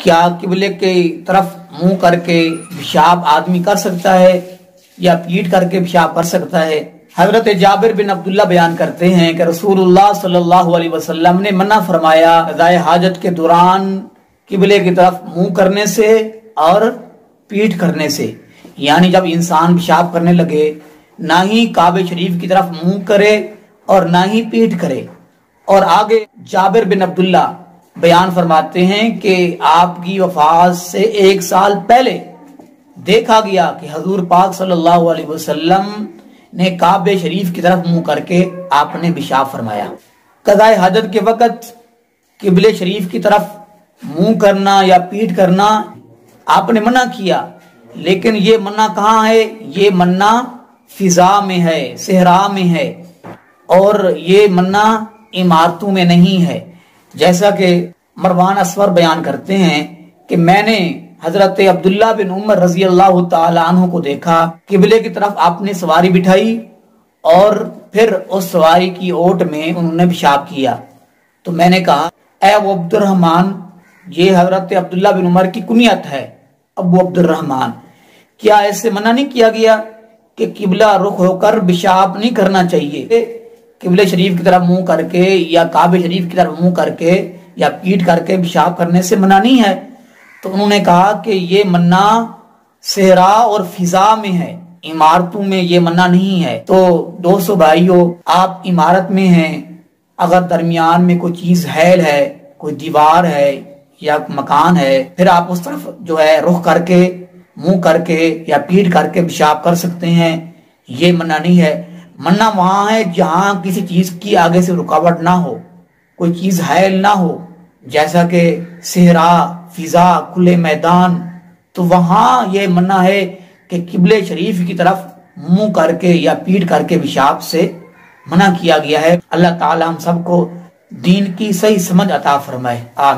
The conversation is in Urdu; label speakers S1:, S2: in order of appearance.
S1: کیا قبلے کی طرف منہ کر کے پیشاب آدمی کر سکتا ہے یا پیٹ کر کے پیشاب کر سکتا ہے؟ حضرت جابر بن عبداللہ بیان کرتے ہیں کہ رسول اللہ صلی اللہ علیہ وسلم نے منع فرمایا قضاء حاجت کے دوران قبلے کی طرف منہ کرنے سے اور پیٹ کرنے سے، یعنی جب انسان پیشاب کرنے لگے نہ ہی کعبہ شریف کی طرف منہ کرے اور نہ ہی پیٹ کرے۔ اور آگے جابر بن عبداللہ بیان فرماتے ہیں کہ آپ کی وفات سے 1 سال پہلے دیکھا گیا کہ حضور پاک صلی اللہ علیہ وسلم نے کعبہ شریف کی طرف منہ کر کے آپ نے پیشاب فرمایا۔ قضاء حاجت کے وقت قبلہ شریف کی طرف منہ کرنا یا پیٹ کرنا آپ نے منع کیا، لیکن یہ منع کہاں ہے؟ یہ منع فضا میں ہے، صحرا میں ہے، اور یہ منع عمارتوں میں نہیں ہے۔ جیسا کہ مروان اسور بیان کرتے ہیں کہ میں نے حضرت عبداللہ بن عمر رضی اللہ تعالی عنہ کو دیکھا، قبلے کی طرف آپ نے سواری بٹھائی اور پھر اس سواری کی اوٹ میں انہوں نے پیشاب کیا۔ تو میں نے کہا اے ابو عبد الرحمن، یہ حضرت عبداللہ بن عمر کی کنیت ہے ابو عبد الرحمن، کیا ایسے منع نہیں کیا گیا کہ قبلہ رخ ہو کر پیشاب نہیں کرنا چاہیے؟ قبلہ شریف کی طرف منہ کر کے یا کعبہ شریف کی طرف منہ کر کے یا پیٹ کر کے پیشاب کرنے سے منع نہیں ہے؟ تو انہوں نے کہا کہ یہ منع صحرا اور فضا میں ہے، عمارتوں میں یہ منع نہیں ہے۔ تو دوستو بھائیو، آپ عمارت میں ہیں، اگر درمیان میں کوئی چیز حائل ہے، کوئی دیوار ہے یا مکان ہے، پھر آپ اس طرف جو ہے رخ کر کے منہ کر کے یا پیٹ کر کے پیشاب کر سکتے ہیں، یہ منع نہیں ہے۔ منع وہاں ہے جہاں کسی چیز کی آگے سے رکاوٹ نہ ہو، کوئی چیز حائل نہ ہو، جیسا کہ صحرا، فضا، کھلے میدان، تو وہاں یہ منع ہے کہ قبلہ شریف کی طرف منہ کر کے یا پیٹ کر کے پیشاب سے منع کیا گیا ہے۔ اللہ تعالی ہم سب کو دین کی صحیح سمجھ عطا فرمائے، آمین۔